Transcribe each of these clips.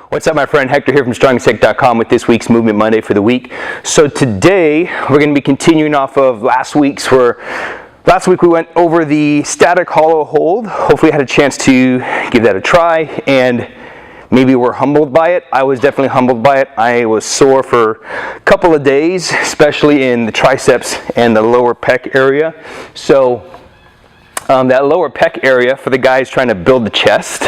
What's up, my friend? Hector here from 𝗏𝗏𝗁𝗏𝗏𝗀𝗏.com with this week's Movement Monday for the week. So today we're going to be continuing off of last week's where last week we went over the static hollow hold. Hopefully I had a chance to give that a try and maybe we're humbled by it. I was definitely humbled by it. I was sore for a couple of days, especially in the triceps and the lower pec area. So that lower pec area for the guys trying to build the chest,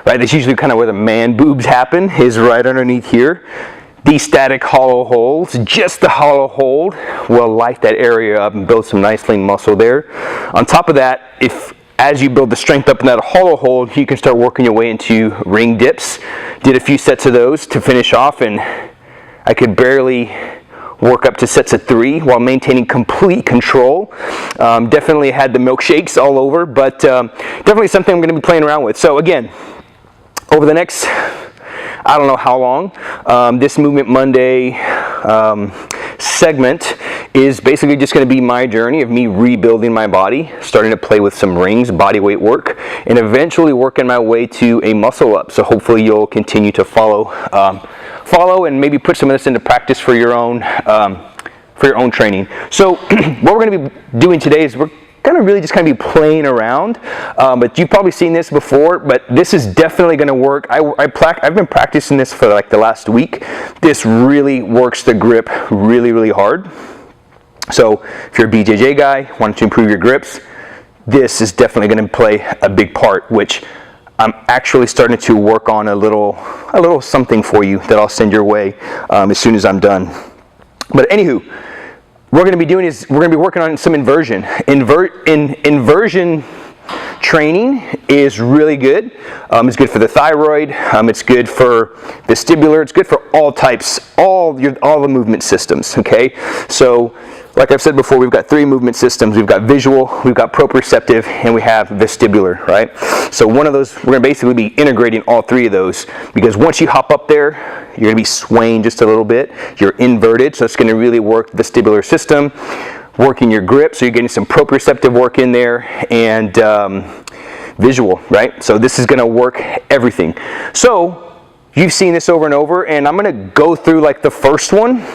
right? That's usually kind of where the man boobs happen, is right underneath here. These static hollow holds, just the hollow hold, will light that area up and build some nice lean muscle there. On top of that, as you build the strength up in that hollow hold, you can start working your way into ring dips. Did a few sets of those to finish off, and I could barely work up to sets of 3 while maintaining complete control. Definitely had the milkshakes all over, but definitely something I'm going to be playing around with. So again, over the next, I don't know how long, this Movement Monday segment is basically just going to be my journey of me rebuilding my body, starting to play with some rings, body weight work, and eventually working my way to a muscle up. So hopefully you'll continue to follow and maybe put some of this into practice for your own training. So what we're going to be doing today is we're going to really just kind of be playing around, but you've probably seen this before, but this is definitely going to work. I've been practicing this for like the last week. This really works the grip really hard. So if you're a BJJ guy, wanting to improve your grips, this is definitely going to play a big part, which I'm actually starting to work on a little something for you that I'll send your way as soon as I'm done. But anywho, what we're going to be doing is we're going to be working on some inversion. Inversion training is really good. It's good for the thyroid. It's good for vestibular. It's good for all types, all the movement systems. Okay, so like I've said before, we've got 3 movement systems. We've got visual, we've got proprioceptive, and we have vestibular, right? So one of those, we're going to basically be integrating all 3 of those, because once you hop up there, you're going to be swaying just a little bit. You're inverted, so it's going to really work the vestibular system, working your grip, so you're getting some proprioceptive work in there, and visual, right? So this is going to work everything. So you've seen this over and over, and I'm going to go through like the first one,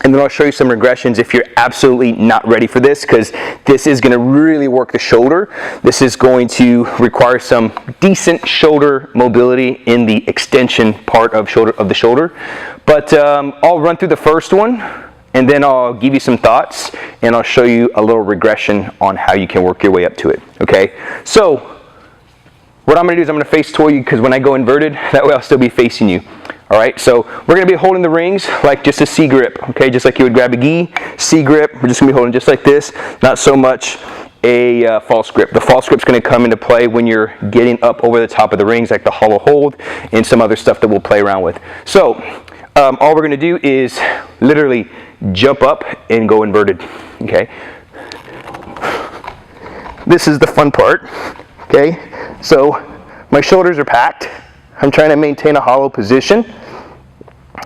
and then I'll show you some regressions if you're absolutely not ready for this, because this is going to really work the shoulder. This is going to require some decent shoulder mobility in the extension part of the shoulder. But I'll run through the first one, and then I'll give you some thoughts, and I'll show you a little regression on how you can work your way up to it. Okay, so what I'm going to do is I'm going to face toward you, because when I go inverted, that way I'll still be facing you. All right, so we're going to be holding the rings like just a C grip, okay, just like you would grab a gi, C grip. We're just going to be holding just like this, not so much a false grip. The false grip is going to come into play when you're getting up over the top of the rings, like the hollow hold and some other stuff that we'll play around with. So all we're going to do is literally jump up and go inverted, okay? This is the fun part, okay? So my shoulders are packed. I'm trying to maintain a hollow position,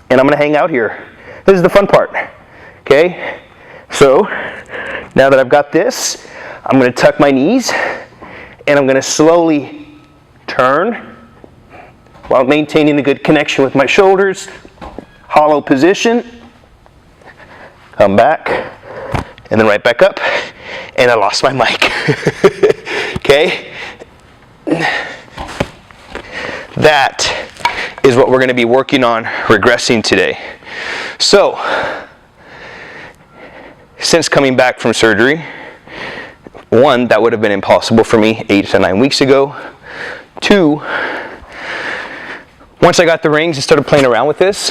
and I'm going to hang out here. This is the fun part, okay? So now that I've got this, I'm going to tuck my knees, and I'm going to slowly turn while maintaining a good connection with my shoulders. Hollow position, come back, and then right back up, and I lost my mic. Okay? That is what we're going to be working on regressing today. So, since coming back from surgery, 1, that would have been impossible for me 8 to 9 weeks ago. 2, once I got the rings and started playing around with this,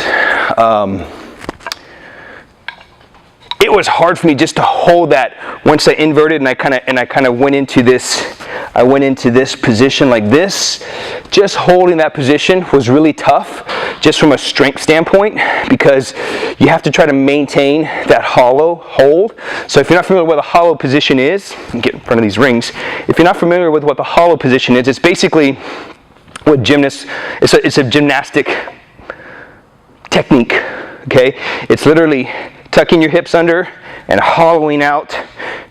it was hard for me just to hold that. Once I inverted and I kind of went into this position like this. Just holding that position was really tough, just from a strength standpoint, because you have to try to maintain that hollow hold. So if you're not familiar with what a hollow position is, get in front of these rings. If you're not familiar with what the hollow position is, it's basically what gymnasts. It's a gymnastic technique. Okay, it's literally tucking your hips under and hollowing out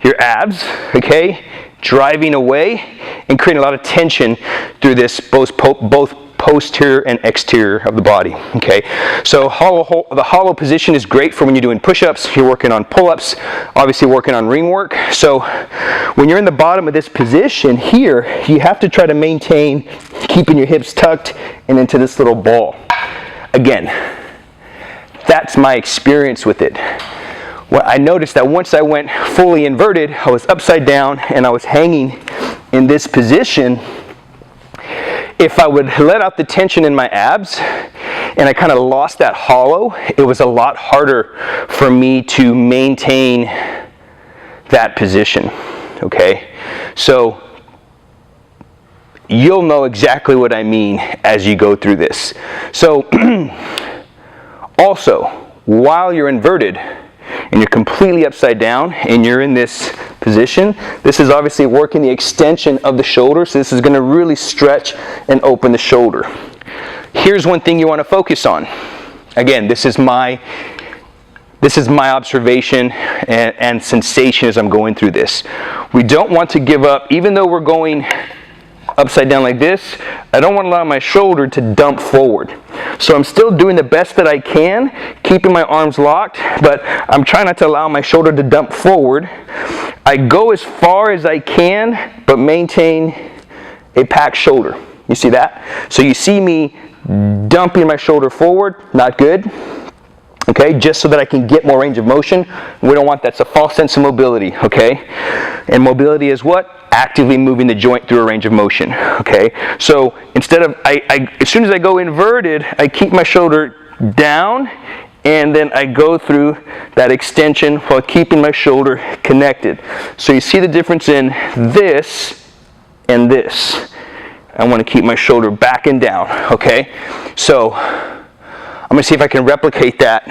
your abs, okay, driving away and creating a lot of tension through this both posterior and exterior of the body, okay? So the hollow position is great for when you're doing push-ups, you're working on pull-ups, obviously working on ring work. So when you're in the bottom of this position here, you have to try to maintain keeping your hips tucked and into this little ball. Again, that's my experience with it. Well, I noticed that once I went fully inverted, I was upside down and I was hanging in this position. If I would let out the tension in my abs and I kind of lost that hollow, it was a lot harder for me to maintain that position, okay? So you'll know exactly what I mean as you go through this. So also, while you're inverted and you're completely upside down and you're in this position, this is obviously working the extension of the shoulder, so this is going to really stretch and open the shoulder. Here's one thing you want to focus on. Again, this is my observation and sensation as I'm going through this. We don't want to give up, even though we're going upside down like this, I don't want to allow my shoulder to dump forward. So I'm still doing the best that I can, keeping my arms locked, but I'm trying not to allow my shoulder to dump forward. I go as far as I can, but maintain a packed shoulder. You see that? So you see me dumping my shoulder forward, not good. Okay, just so that I can get more range of motion. We don't want that. It's a false sense of mobility, okay? And mobility is what? Actively moving the joint through a range of motion, okay? So instead of, as soon as I go inverted, I keep my shoulder down and then I go through that extension while keeping my shoulder connected. So you see the difference in this and this. I want to keep my shoulder back and down, okay? So I'm going to see if I can replicate that.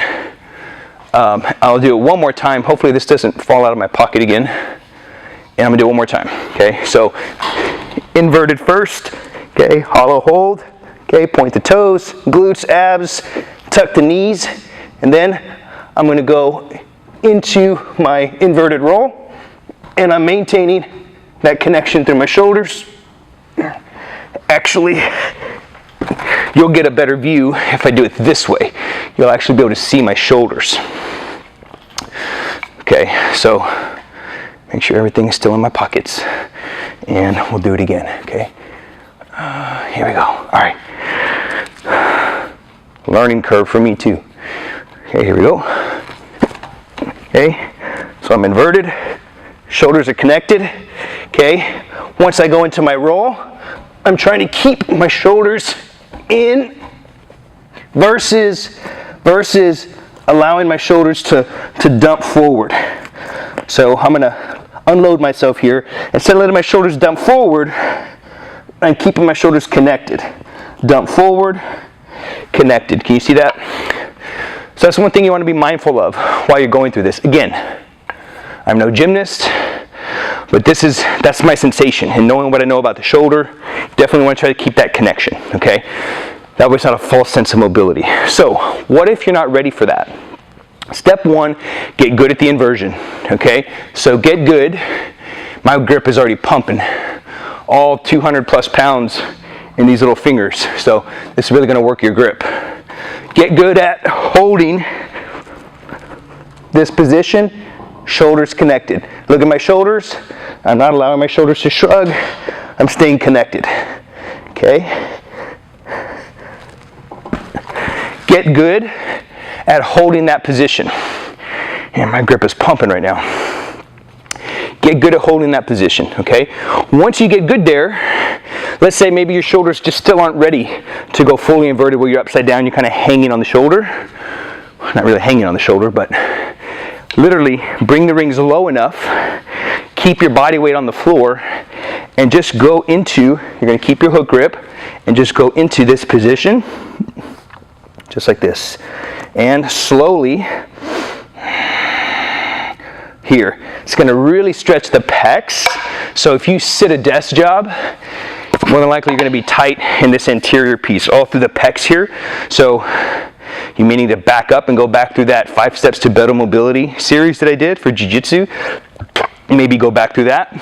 I'll do it one more time. Hopefully this doesn't fall out of my pocket again. And I'm going to do it one more time, okay? So inverted first, okay? Hollow hold, okay? Point the toes, glutes, abs, tuck the knees. And then I'm going to go into my inverted roll. And I'm maintaining that connection through my shoulders. Actually, you'll get a better view if I do it this way. You'll actually be able to see my shoulders. Okay, so make sure everything is still in my pockets. And we'll do it again, okay? Here we go. All right. Learning curve for me too. Okay, here we go. Okay, so I'm inverted. Shoulders are connected. Okay, once I go into my roll, I'm trying to keep my shoulders in versus allowing my shoulders to dump forward. So I'm going to unload myself here. Instead of letting my shoulders dump forward, I'm keeping my shoulders connected. Dump forward, connected. Can you see that? So that's one thing you want to be mindful of while you're going through this. Again, I'm no gymnast, but that's my sensation. And knowing what I know about the shoulder, definitely want to try to keep that connection, okay? That way it's not a false sense of mobility. So what if you're not ready for that? Step one, get good at the inversion, okay? So get good. My grip is already pumping. All 200 plus pounds in these little fingers. So this is really going to work your grip. Get good at holding this position, shoulders connected. Look at my shoulders. I'm not allowing my shoulders to shrug. I'm staying connected, okay? Get good at holding that position. And my grip is pumping right now. Get good at holding that position, okay? Once you get good there, let's say maybe your shoulders just still aren't ready to go fully inverted where you're upside down, you're kind of hanging on the shoulder. Not really hanging on the shoulder, but literally bring the rings low enough, keep your body weight on the floor, and just go into, you're going to keep your hook grip, and just go into this position, just like this. And slowly, here, it's going to really stretch the pecs. So if you sit a desk job, more than likely you're going to be tight in this anterior piece, all through the pecs here. So you may need to back up and go back through that 5 steps to better mobility series that I did for Jiu-Jitsu. Maybe go back through that.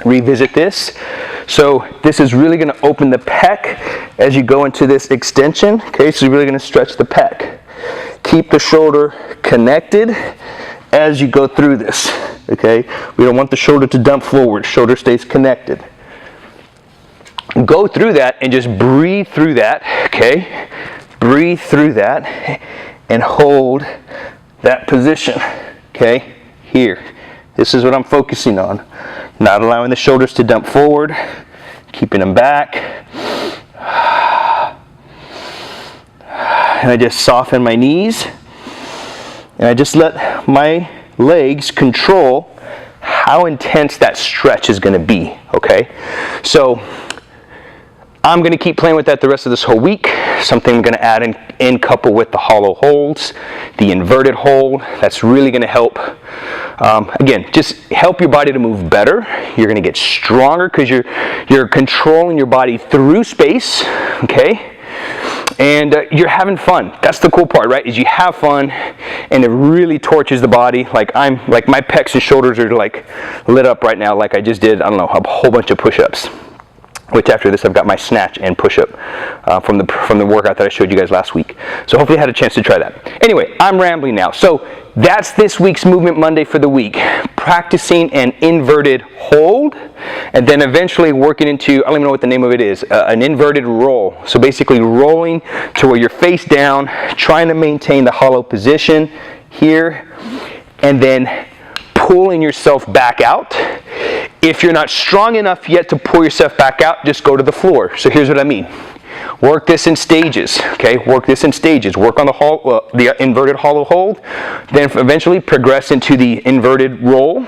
Revisit this. So this is really going to open the pec as you go into this extension. Okay, so you're really going to stretch the pec. Keep the shoulder connected as you go through this. Okay, we don't want the shoulder to dump forward. Shoulder stays connected. Go through that and just breathe through that. Okay, breathe through that and hold that position. Okay, here. This is what I'm focusing on. Not allowing the shoulders to dump forward, keeping them back. And I just soften my knees. And I just let my legs control how intense that stretch is going to be, okay? So I'm going to keep playing with that the rest of this whole week. Something I'm going to add in couple with the hollow holds, the inverted hold. That's really going to help. Again, just help your body to move better. You're going to get stronger because you're controlling your body through space, okay? And you're having fun. That's the cool part, right? Is you have fun, and it really torches the body. Like my pecs and shoulders are like lit up right now. Like I just did, I don't know, a whole bunch of push-ups. Which after this I've got my snatch and push-up from the workout that I showed you guys last week. So hopefully you had a chance to try that. Anyway, I'm rambling now. So that's this week's Movement Monday for the week. Practicing an inverted hold, and then eventually working into, I don't even know what the name of it is, an inverted roll. So basically rolling to where you're face down, trying to maintain the hollow position here, and then pulling yourself back out. If you're not strong enough yet to pull yourself back out, just go to the floor. So here's what I mean. Work this in stages, okay? Work this in stages. Work on the inverted hollow hold, then eventually progress into the inverted roll.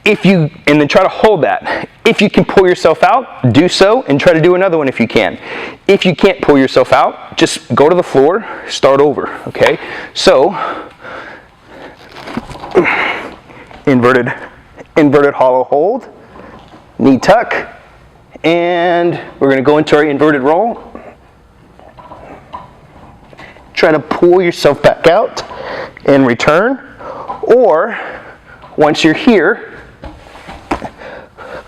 And then try to hold that. If you can pull yourself out, do so, and try to do another one if you can. If you can't pull yourself out, just go to the floor, start over, okay? So, inverted hollow hold, knee tuck, and we're going to go into our inverted roll. Try to pull yourself back out and return, or once you're here,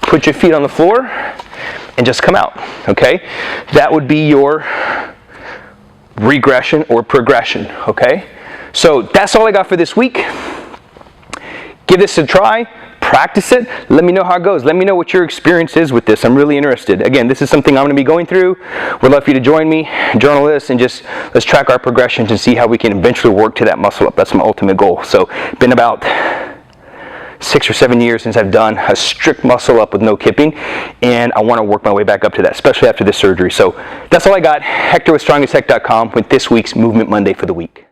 put your feet on the floor and just come out, okay? That would be your regression or progression, okay? So that's all I got for this week. Give this a try. Practice it. Let me know how it goes. Let me know what your experience is with this. I'm really interested. Again, this is something I'm going to be going through. Would love for you to join me, journal this, and just let's track our progressions and see how we can eventually work to that muscle up. That's my ultimate goal. So it's been about 6 or 7 years since I've done a strict muscle up with no kipping, and I want to work my way back up to that, especially after this surgery. So that's all I got. Hector with StrongAsHeck.com with this week's Movement Monday for the week.